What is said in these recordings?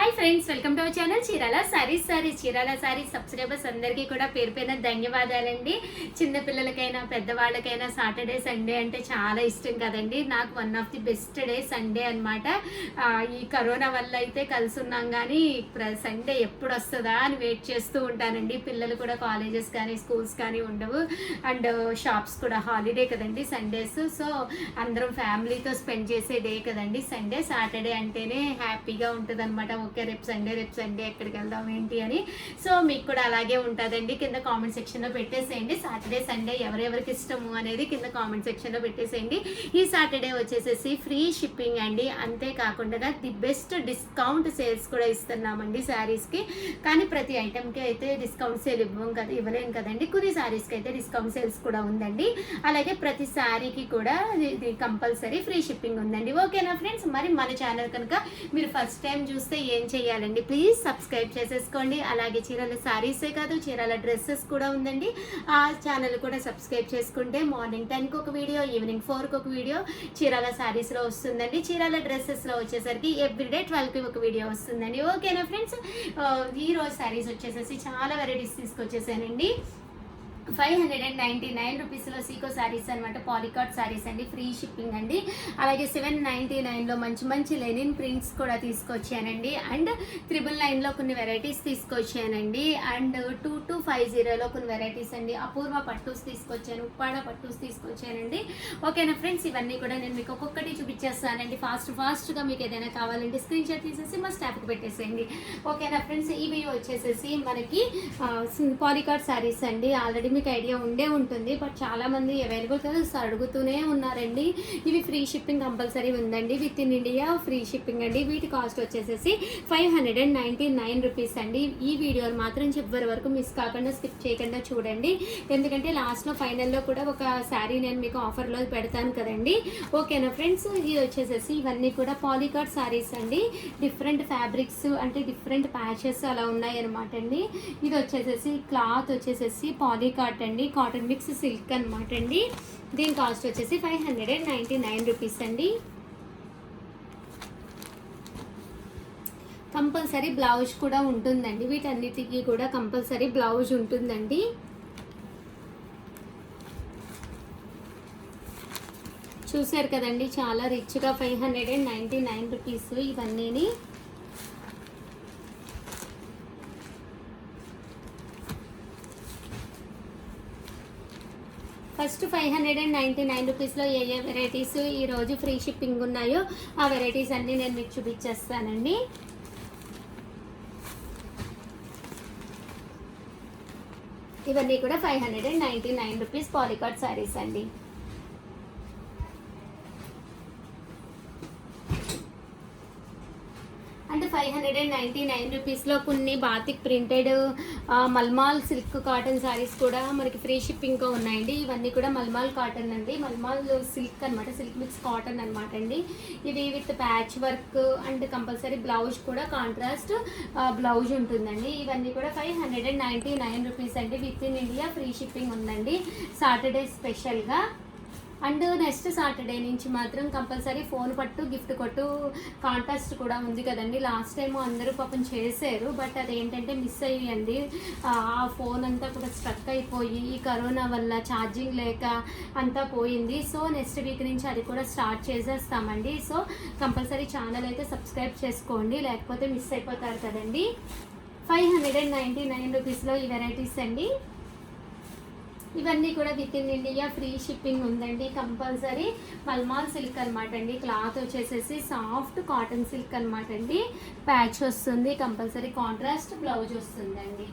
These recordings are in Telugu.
Hi friends, welcome to our channel Chirala saris. Chirala saris subscribers అందరికీ కూడా పేరు పేరున ధన్యవాదాలండి. చిన్నపిల్లలకైనా పెద్దవాళ్ళకైనా సాటర్డే సండే అంటే చాలా ఇష్టం కదండి. నాకు one of the best day Sunday అనమాట. ఈ కరోనా వల్ల అయితే కలిసి ఉన్నాం, కానీ సండే ఎప్పుడు వస్తుందా అని వెయిట్ చేస్తూ ఉంటానండి. పిల్లలు కూడా కాలేజెస్ కానీ స్కూల్స్ కానీ ఉండవు, అండ్ షాప్స్ కూడా హాలిడే కదండి సండేస్. సో అందరం ఫ్యామిలీతో స్పెండ్ చేసే డే కదండి సండే. సాటర్డే అంటేనే హ్యాపీగా ఉంటుంది అనమాట. ఓకే, రేపు సండే ఎక్కడికి వెళ్దాం ఏంటి అని. సో మీకు కూడా అలాగే ఉంటుందండి. కింద కామెంట్ సెక్షన్లో పెట్టేసేయండి సాటర్డే సండే ఎవరెవరికి ఇష్టము అనేది కింద కామెంట్ సెక్షన్లో పెట్టేసేయండి. ఈ సాటర్డే వచ్చేసేసి ఫ్రీ షిప్పింగ్ అండి. అంతేకాకుండా ది బెస్ట్ డిస్కౌంట్ సేల్స్ కూడా ఇస్తున్నామండి శారీస్కి. కానీ ప్రతి ఐటెంకి అయితే డిస్కౌంట్ సేల్ ఇవ్వలేం కదండి. కొన్ని శారీస్కి అయితే డిస్కౌంట్ సేల్స్ కూడా ఉందండి. అలాగే ప్రతి శారీకి కూడా ఇది కంపల్సరీ ఫ్రీ షిప్పింగ్ ఉందండి. ఓకేనా ఫ్రెండ్స్? మరి మన ఛానల్ కనుక మీరు ఫస్ట్ టైం చూస్తే ఏం చేయాలండి, ప్లీజ్ సబ్స్క్రైబ్ చేసేసుకోండి. అలాగే చీరాల శారీసే కాదు, చీరాల డ్రెస్సెస్ కూడా ఉందండి. ఆ ఛానల్ కూడా సబ్స్క్రైబ్ చేసుకుంటే మార్నింగ్ 10కి ఒక వీడియో, ఈవినింగ్ 4కి ఒక వీడియో చీరాల శారీస్లో వస్తుందండి. చీరాల డ్రెస్సెస్లో వచ్చేసరికి ఎవ్రీడే 12కి ఒక వీడియో వస్తుందండి. ఓకేనా ఫ్రెండ్స్? ఈరోజు శారీస్ వచ్చేసేసి చాలా వెరైటీస్ తీసుకొచ్చేసానండి. 599 రూపీస్లో సీకో శారీస్ అనమాట. పాలికాట్ శారీస్ అండి, ఫ్రీ షిప్పింగ్ అండి. అలాగే 799లో మంచి లెనిన్ ప్రింట్స్ కూడా తీసుకొచ్చానండి. అండ్ 999లో కొన్ని వెరైటీస్ తీసుకొచ్చానండి. అండ్ 2250లో కొన్ని వెరైటీస్ అండి. అపూర్వ పట్టూస్ తీసుకొచ్చాను, ఉప్పాడ పట్టూస్ తీసుకొచ్చానండి. ఓకేనా ఫ్రెండ్స్? ఇవన్నీ కూడా నేను మీకు ఒక్కొక్కటి చూపించేస్తానండి. ఫాస్ట్గా మీకు ఏదైనా కావాలంటే స్క్రీన్ షాట్ తీసేసి మా స్టాఫ్కి పెట్టేసేయండి. ఓకేనా ఫ్రెండ్స్? ఇవి వచ్చేసేసి మనకి పాలికాట్ శారీస్ అండి. ఆల్రెడీ మీకు ఐడియా ఉండే ఉంటుంది, బట్ చాలామంది అవైలబుల్ కదా అడుగుతూనే ఉన్నారండి. ఇవి ఫ్రీ షిప్పింగ్ కంపల్సరీ ఉందండి. With in India free shipping అండి. వీటి కాస్ట్ వచ్చేసేసి 599 రూపీస్ అండి. ఈ వీడియోని మాత్రం చివరి వరకు మిస్ కాకుండా స్కిప్ చేయకుండా చూడండి, ఎందుకంటే లాస్ట్లో ఫైనల్లో కూడా ఒక శారీ నేను మీకు ఆఫర్లో పెడతాను కదండి. ఓకేనా ఫ్రెండ్స్? ఇది వచ్చేసేసి ఇవన్నీ కూడా పాలికాట్ శారీస్ అండి. డిఫరెంట్ ఫ్యాబ్రిక్స్ అంటే డిఫరెంట్ ప్యాచెస్ అలా ఉన్నాయి అనమాట అండి. ఇది వచ్చేసేసి క్లాత్ వచ్చేసేసి పాలికాట్ అండి, కాటన్ మిక్స్ సిల్క్ అనమాట అండి. దీని కాస్ట్ వచ్చేసి 599 రూపీస్ అండి. కంపల్సరీ బ్లౌజ్ కూడా ఉంటుందండి. వీటన్నిటికీ కూడా కంపల్సరీ బ్లౌజ్ ఉంటుందండి. చూసారు కదండి, చాలా రిచ్గా 599 రూపీస్ ఇవన్నీని. ఫస్ట్ 599 రూపీస్లో ఏ వెరైటీస్ ఈరోజు ఫ్రీ షిప్పింగ్ ఉన్నాయో ఆ వెరైటీస్ అన్నీ నేను మీకు చూపించేస్తానండి. ఇవన్నీ కూడా 599 రూపీస్ పాలికాట్ శారీస్ అండి. అంటే 599 రూపీస్లో కొన్ని batik printed mulmul silk cotton saris కూడా మనకి ఫ్రీ షిప్పింగ్గా ఉన్నాయండి. ఇవన్నీ కూడా మల్మాల్ కాటన్ అండి, మల్మాల్ సిల్క్ అనమాట, సిల్క్ మిక్స్ కాటన్ అనమాట అండి. ఇవి with patch work and compulsory blouse కూడా కాంట్రాస్ట్ బ్లౌజ్ ఉంటుందండి. ఇవన్నీ కూడా 599 రూపీస్ అండి. With in India free shipping ఉందండి సాటర్డే స్పెషల్గా. అండ్ నెక్స్ట్ సాటర్డే నుంచి మాత్రం కంపల్సరీ ఫోన్ పట్టు గిఫ్ట్ కొట్టు కాంటెస్ట్ కూడా ఉంది కదండి. లాస్ట్ టైం అందరూ పాపం చేశారు, బట్ అదేంటంటే మిస్ అయ్యింది. ఆ ఫోన్ అంతా కూడా స్ట్రక్ అయిపోయి ఈ కరోనా వల్ల ఛార్జింగ్ లేక అంతా పోయింది. సో నెక్స్ట్ వీక్ నుంచి అది కూడా స్టార్ట్ చేసేస్తామండి. సో కంపల్సరీ ఛానల్ అయితే సబ్స్క్రైబ్ చేసుకోండి, లేకపోతే మిస్ అయిపోతారు కదండి. 599 రూపీస్లో ఈ వెరైటీస్ అండి. ఇవన్నీ కూడా with in India free shipping ఉందండి. కంపల్సరీ మల్మాల్ సిల్క్ అనమాట అండి. క్లాత్ వచ్చేసేసి సాఫ్ట్ కాటన్ సిల్క్ అనమాట అండి. ప్యాచ్ వస్తుంది, కంపల్సరీ కాంట్రాస్ట్ బ్లౌజ్ వస్తుందండి.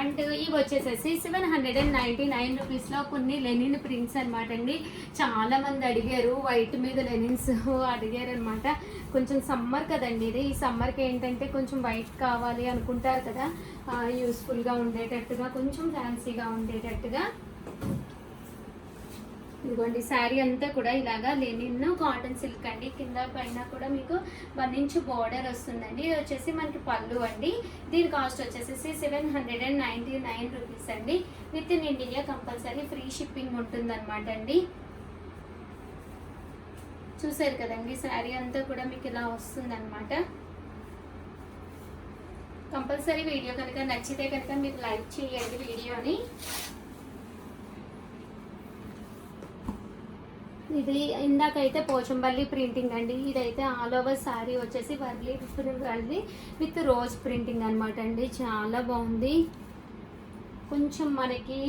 అండ్ ఇవి వచ్చేసేసి 799 రూపీస్లో కొన్ని లెనిన్ ప్రింట్స్ అనమాట అండి. చాలామంది అడిగారు, వైట్ మీద లెనిన్స్ అడిగారు అనమాట. కొంచెం సమ్మర్ కదండి ఇది, ఈ సమ్మర్కి ఏంటంటే కొంచెం వైట్ కావాలి అనుకుంటారు కదా, యూస్ఫుల్గా ఉండేటట్టుగా, కొంచెం ఫ్యాన్సీగా ఉండేటట్టుగా. ఇదిగోండి శారీ అంతా కూడా ఇలాగా లెనిన్ కాటన్ సిల్క్ అండి. కింద పైన కూడా మీకు 1 ఇంచ్ బార్డర్ వస్తుందండి. ఇది వచ్చేసి మనకి పళ్ళు అండి. దీని కాస్ట్ వచ్చేసి 799 రూపీస్ అండి. With in India compulsory free shipping ఉంటుందన్నమాట అండి. చూసారు కదండి శారీ అంతా కూడా మీకు ఇలా వస్తుంది అనమాట. కంపల్సరీ వీడియో కనుక నచ్చితే కనుక మీరు లైక్ చేయండి వీడియోని. ఇది ఇందాకైతే పోచంపల్లి ప్రింటింగ్ అండి, ఇదైతే ఆల్ ఓవర్ శారీ వచ్చేసి వర్లీ విత్ రోజ్ ప్రింటింగ్ అనమాట అండి. చాలా బాగుంది. కొంచెం మనకి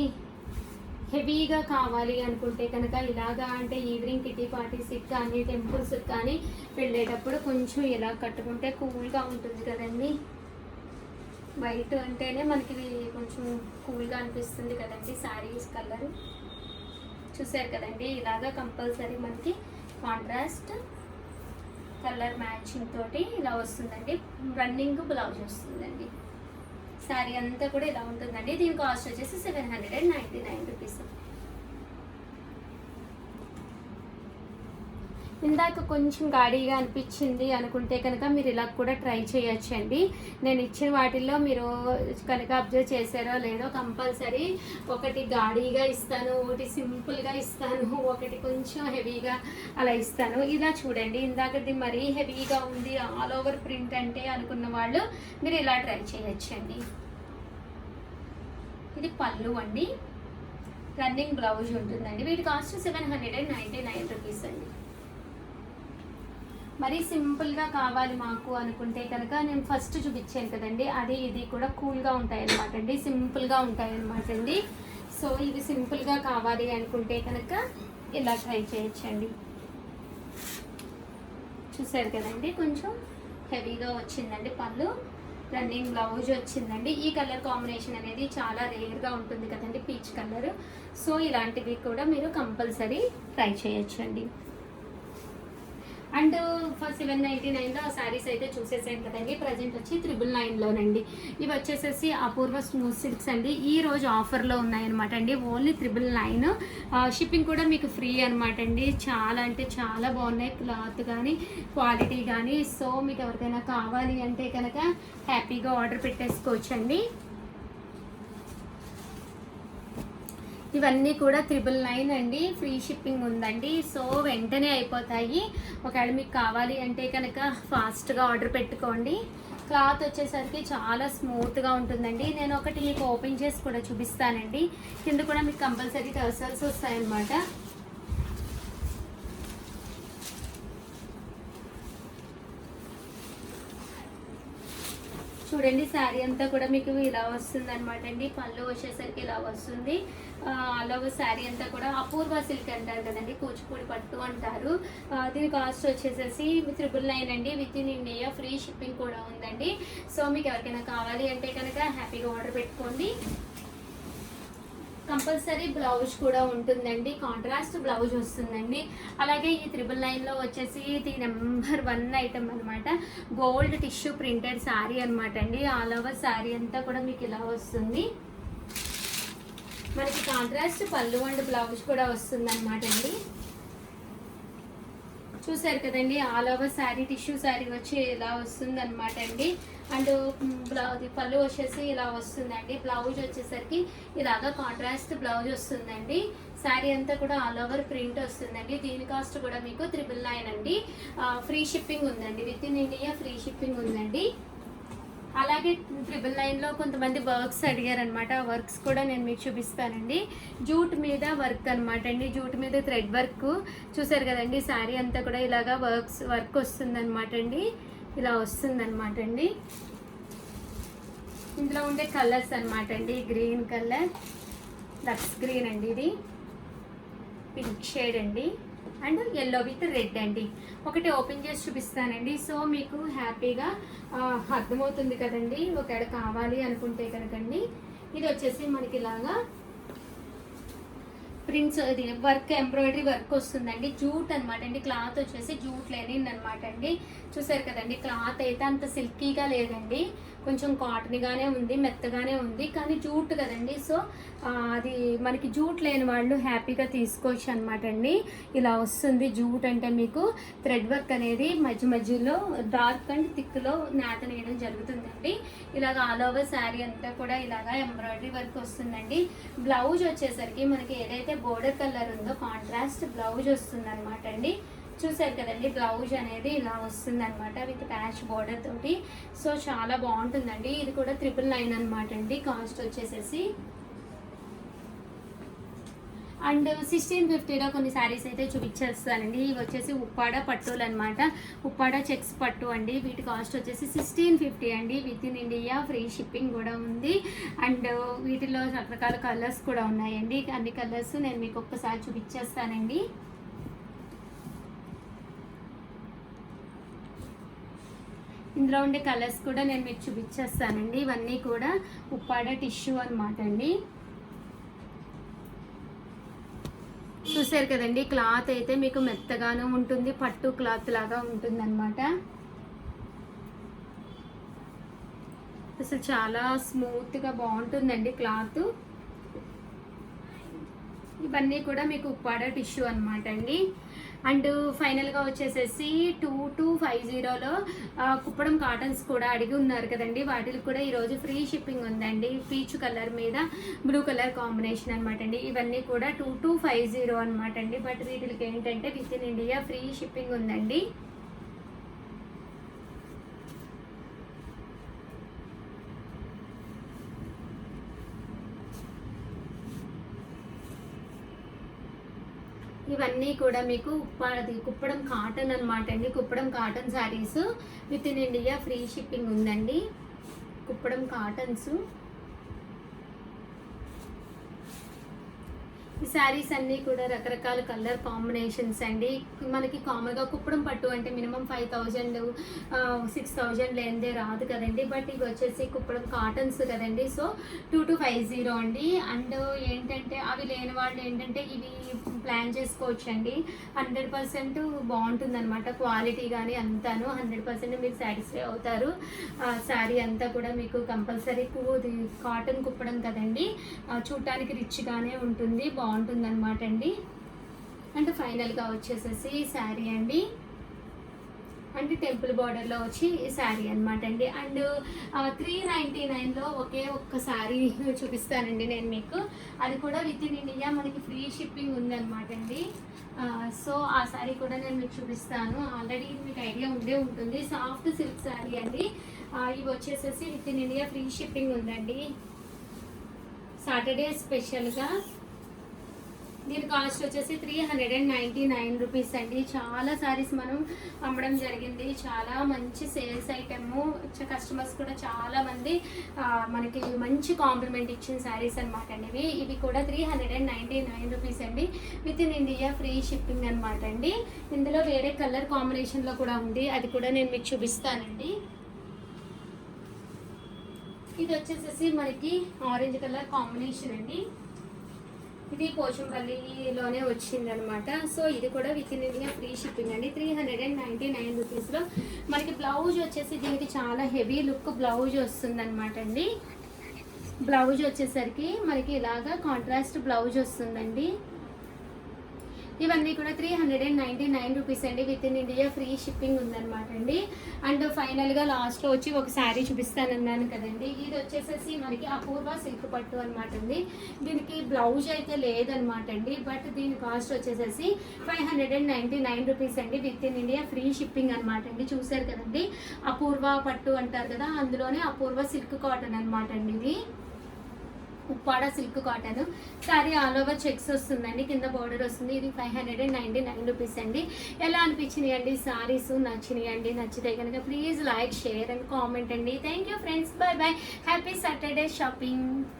హెవీగా కావాలి అనుకుంటే కనుక ఇలాగా, అంటే ఈవినింగ్ కిటీ పార్టీస్కి కానీ టెంపుల్స్కి కానీ వెళ్ళేటప్పుడు కొంచెం ఇలా కట్టుకుంటే కూల్గా ఉంటుంది కదండి. వైట్ అంటేనే మనకి కొంచెం కూల్గా అనిపిస్తుంది కదండి శారీస్ కలర్. చూసారు కదండి, ఇలాగా కంపల్సరీ మనకి కాంట్రాస్ట్ కలర్ మ్యాచింగ్ తోటి ఇలా వస్తుందండి. రన్నింగ్ బ్లౌజ్ వస్తుందండి. శారీ అంతా కూడా ఇలా ఉంటుందండి. దీని కాస్ట్ వచ్చేసి 799 రూపీస్. ఇందాక కొంచెం గాడిగా అనిపించింది అనుకుంటే కనుక మీరు ఇలా కూడా ట్రై చేయొచ్చండి. నేను ఇచ్చిన వాటిల్లో మీరు కనుక అబ్జర్వ్ చేశారో లేదో, కంపల్సరీ ఒకటి గాడిగా ఇస్తాను, ఒకటి సింపుల్గా ఇస్తాను, ఒకటి కొంచెం హెవీగా అలా ఇస్తాను. ఇలా చూడండి, ఇందాకది మరీ హెవీగా ఉంది ఆల్ ఓవర్ ప్రింట్ అంటే అనుకున్న వాళ్ళు మీరు ఇలా ట్రై చేయొచ్చండి. ఇది పళ్ళు అండి, రన్నింగ్ బ్లౌజ్ ఉంటుందండి. వీటి కాస్ట్ 799 రూపీస్ అండి. మరీ సింపుల్గా కావాలి మాకు అనుకుంటే కనుక నేను ఫస్ట్ చూపించాను కదండి, అది ఇది కూడా కూల్గా ఉంటాయి అన్నమాట అండి, సింపుల్గా ఉంటాయి అన్నమాట అండి. సో ఇవి సింపుల్గా కావాలి అనుకుంటే కనుక ఇలా ట్రై చేయొచ్చండి. చూసారు కదండి, కొంచెం హెవీగా వచ్చిందండి పళ్ళు, రన్నింగ్ బ్లౌజ్ వచ్చిందండి. ఈ కలర్ కాంబినేషన్ అనేది చాలా రేర్గా ఉంటుంది కదండి, పీచ్ కలర్. సో ఇలాంటివి కూడా మీరు కంపల్సరీ ట్రై చేయొచ్చండి. అండ్ ఫర్ 799లో శారీస్ అయితే చూసేసాను కదండి. ప్రజెంట్ వచ్చి 999లోనండి. ఇవి వచ్చేసేసి అపూర్వ స్మూత్ సిల్క్స్ అండి. ఈ రోజు ఆఫర్లో ఉన్నాయన్నమాట అండి. ఓన్లీ 999. షిప్పింగ్ కూడా మీకు ఫ్రీ అనమాట అండి. చాలా అంటే చాలా బాగున్నాయి క్లాత్ కానీ క్వాలిటీ కానీ. సో మీకు ఎవరికైనా కావాలి అంటే కనుక హ్యాపీగా ఆర్డర్ పెట్టేసుకోవచ్చండి. ఇవన్నీ కూడా 999 అండి. ఫ్రీ షిప్పింగ్ ఉందండి. సో వెంటనే అయిపోతాయి. ఒకవేళ మీకు కావాలి అంటే కనుక ఫాస్ట్గా ఆర్డర్ పెట్టుకోండి. క్లాత్ వచ్చేసరికి చాలా స్మూత్గా ఉంటుందండి. నేను ఒకటి మీకు ఓపెన్ చేసి కూడా చూపిస్తానండి. కింద కూడా మీకు కంపల్సరీ టర్సల్స్ వస్తాయన్నమాట. చూడండి, శారీ అంతా కూడా మీకు ఇలా వస్తుంది అనమాట అండి. పళ్ళు వచ్చేసరికి ఇలా వస్తుంది. అలాగే శారీ అంతా కూడా అపూర్వ సిల్క్ అంటారు కదండి, కూచిపూడి పట్టు అంటారు. దీని కాస్ట్ వచ్చేసేసి 999 అండి. With in India free shipping కూడా ఉందండి. సో మీకు ఎవరికైనా కావాలి అంటే కనుక హ్యాపీగా ఆర్డర్ పెట్టుకోండి. కంపల్సరీ బ్లౌజ్ కూడా ఉంటుందండి, కాంట్రాస్ట్ బ్లౌజ్ వస్తుందండి. అలాగే ఈ 999లో వచ్చేసి ఇది నెంబర్ 1 ఐటమ్ అనమాట. గోల్డ్ టిష్యూ ప్రింటెడ్ శారీ అనమాట అండి. ఆల్ ఓవర్ శారీ అంతా కూడా మీకు ఇలా వస్తుంది. మనకి కాంట్రాస్ట్ పళ్ళు అండ్ బ్లౌజ్ కూడా వస్తుంది అనమాట అండి. చూసారు కదండి, all over sari tissue sari వచ్చి ఇలా వస్తుంది అనమాట అండి. అండ్ బ్లౌజ్ పళ్ళు వచ్చేసి ఇలా వస్తుందండి. బ్లౌజ్ వచ్చేసరికి ఇలాగా కాంట్రాస్ట్ బ్లౌజ్ వస్తుందండి. శారీ అంతా కూడా ఆల్ ఓవర్ ప్రింట్ వస్తుందండి. దీని కాస్ట్ కూడా మీకు 999 అండి. ఫ్రీ షిప్పింగ్ ఉందండి, with in India free shipping ఉందండి. అలాగే 999లో కొంతమంది వర్క్స్ అడిగారనమాట. ఆ వర్క్స్ కూడా నేను మీకు చూపిస్తానండి. జూట్ మీద వర్క్ అనమాట అండి, జూట్ మీద థ్రెడ్ వర్క్. చూసారు కదండి, శారీ అంతా కూడా ఇలాగా వర్క్ వస్తుంది అనమాట అండి. ఇలా వస్తుంది అనమాట అండి. ఇందులో ఉండే కలర్స్ అనమాట అండి, గ్రీన్ కలర్, లక్స్ గ్రీన్ అండి, ఇది పింక్ షేడ్ అండి, అండ్ ఎల్లో విత్ రెడ్ అండి. ఒకటి ఓపెన్ చేసి చూపిస్తానండి. సో మీకు హ్యాపీగా అర్థమవుతుంది కదండి. ఒకవేళ కావాలి అనుకుంటే కనుకండి, ఇది వచ్చేసి మనకి ఇలాగా ప్రింట్స్, ఇది వర్క్ ఎంబ్రాయిడరీ వర్క్ వస్తుందండి. జూట్ అనమాట అండి. క్లాత్ వచ్చేసి జూట్ లెనిన్ అనమాట అండి. చూసారు కదండి, క్లాత్ అయితే అంత సిల్కీగా లేదండి, కొంచెం కాటన్గానే ఉంది, మెత్తగానే ఉంది, కానీ జూట్ కదండి. సో అది మనకి జూట్ లేని వాళ్ళు హ్యాపీగా తీసుకోవచ్చు అనమాట అండి. ఇలా వస్తుంది జూట్ అంటే. మీకు థ్రెడ్ వర్క్ అనేది మధ్య మధ్యలో డార్క్ అండ్ థిక్లో నేత నేయడం జరుగుతుందండి. ఇలాగ ఆల్ ఓవర్ శారీ అంతా కూడా ఇలాగా ఎంబ్రాయిడరీ వర్క్ వస్తుందండి. బ్లౌజ్ వచ్చేసరికి మనకి ఏదైతే బోర్డర్ కలర్ ఉందో కాంట్రాస్ట్ బ్లౌజ్ వస్తుంది అనమాట అండి. చూసారు కదండి, బ్లౌజ్ అనేది ఇలా వస్తుంది అనమాట విత్ ప్యాచ్ బార్డర్ తోటి. సో చాలా బాగుంటుందండి. ఇది కూడా 999 అనమాట అండి కాస్ట్ వచ్చేసేసి. అండ్ 1650లో కొన్ని శారీస్ అయితే చూపించేస్తానండి. ఇవి వచ్చేసి ఉప్పాడ పట్టులు అనమాట, ఉప్పాడ చెక్స్ పట్టు అండి. వీటి కాస్ట్ వచ్చేసి 1650 అండి. With in India free shipping కూడా ఉంది. అండ్ వీటిలో రకరకాల కలర్స్ కూడా ఉన్నాయండి. అన్ని కలర్స్ నేను మీకు ఒక్కసారి చూపించేస్తానండి. ఇందులో ఉండే కలర్స్ కూడా నేను మీకు చూపించేస్తానండి. ఇవన్నీ కూడా ఉప్పాడ టిష్యూ అనమాట అండి. చూసారు కదండి, క్లాత్ అయితే మీకు మెత్తగానే ఉంటుంది, పట్టు క్లాత్ లాగా ఉంటుంది అనమాట. అసలు చాలా స్మూత్గా బాగుంటుందండి క్లాత్. ఇవన్నీ కూడా మీకు ఉప్పాడ టిష్యూ అనమాట అండి. అండ్ ఫైనల్గా వచ్చేసేసి 2250లో కుప్పడం కాటన్స్ కూడా అడిగి ఉన్నారు కదండి, వాటికి కూడా ఈరోజు ఫ్రీ షిప్పింగ్ ఉందండి. పీచ్ కలర్ మీద బ్లూ కలర్ కాంబినేషన్ అనమాట అండి. ఇవన్నీ కూడా 2250 అనమాట అండి. బట్ వీటికి ఏంటంటే with in India free shipping ఉందండి. ఇవన్నీ కూడా మీకు కుప్పడం కాటన్ అనమాట అండి. Kuppadam cotton saris with in India free shipping ఉందండి. కుప్పడం కాటన్స్ ఈ శారీస్ అన్నీ కూడా రకరకాల కలర్ కాంబినేషన్స్ అండి. మనకి కామన్గా కుప్పడం పట్టు అంటే మినిమం 5000 6000 లేనిదే రాదు కదండి. బట్ ఇవి వచ్చేసి కుప్పడం కాటన్స్ కదండి. సో 2250 అండి. అండ్ ఏంటంటే అవి లేని వాళ్ళు ఏంటంటే ఇవి ప్లాన్ చేసుకోవచ్చు అండి. 100% బాగుంటుంది అనమాట. క్వాలిటీ కానీ అంతాను 100% మీరు సాటిస్ఫై అవుతారు. శారీ అంతా కూడా మీకు కంపల్సరీ కాటన్ కుప్పడం కదండి, చూడటానికి రిచ్గానే ఉంటుంది, బాగుంటుంది అనమాట అండి. అండ్ ఫైనల్గా వచ్చేసేసి శారీ అండి, అంటే టెంపుల్ బార్డర్లో వచ్చి ఈ శారీ అనమాట అండి. అండ్ 399లో ఒక్క శారీ చూపిస్తానండి నేను మీకు. అది కూడా విత్ ఇన్ ఇండియా మనకి ఫ్రీ షిప్పింగ్ ఉందన్నమాట అండి. సో ఆ శారీ కూడా నేను మీకు చూపిస్తాను. ఆల్రెడీ మీకు ఐడియా ఉండే ఉంటుంది. సాఫ్ట్ సిల్క్ శారీ అండి. ఇవి వచ్చేసేసి with in India free shipping ఉందండి. సాటర్డే స్పెషల్గా దీని కాస్ట్ వచ్చేసి 399 రూపీస్ అండి. చాలా శారీస్ మనం అమ్మడం జరిగింది. చాలా మంచి సేల్స్ ఐటెము. కస్టమర్స్ కూడా చాలా మంది మనకి మంచి కాంప్లిమెంట్ ఇచ్చిన శారీస్ అనమాట అండి. ఇవి కూడా 399 రూపీస్ అండి. With in India free shipping అనమాట అండి. ఇందులో వేరే కలర్ కాంబినేషన్లో కూడా ఉంది, అది కూడా నేను మీకు చూపిస్తానండి. ఇది వచ్చేసేసి మనకి ఆరెంజ్ కలర్ కాంబినేషన్ అండి. ఇది పోచంపల్లిలోనే వచ్చింది అనమాట. సో ఇది కూడా with in India free shipping అండి. 399 రూపీస్లో మనకి బ్లౌజ్ వచ్చేసి దీనికి చాలా హెవీ లుక్ బ్లౌజ్ వస్తుంది అనమాట అండి. బ్లౌజ్ వచ్చేసరికి మనకి ఇలాగా కాంట్రాస్ట్ బ్లౌజ్ వస్తుందండి. ఇవన్నీ కూడా 399 రూపీస్ అండి. With in India free shipping ఉందన్నమాట అండి. అండ్ ఫైనల్గా లాస్ట్లో వచ్చి ఒక శారీ చూపిస్తానన్నాను కదండి. ఇది వచ్చేసేసి మనకి అపూర్వ సిల్క్ పట్టు అనమాట అండి. దీనికి బ్లౌజ్ అయితే లేదనమాట అండి. బట్ దీని కాస్ట్ వచ్చేసేసి 599 రూపీస్ అండి. With in India free shipping అనమాట అండి. చూసారు కదండి, అపూర్వ పట్టు అంటారు కదా, అందులోనే అపూర్వ సిల్క్ కాటన్ అనమాట అండి. ఇది Uppada silk cotton sari all over checks వస్తుందండి, కింద బార్డర్ వస్తుంది. ఇది 599 రూపీస్ అండి. ఎలా అనిపించినాయి అండి శారీస్? నచ్చినాయి అండి? నచ్చితే కనుక please like, share and comment అండి. Thank you friends, bye bye. Happy Saturday shopping.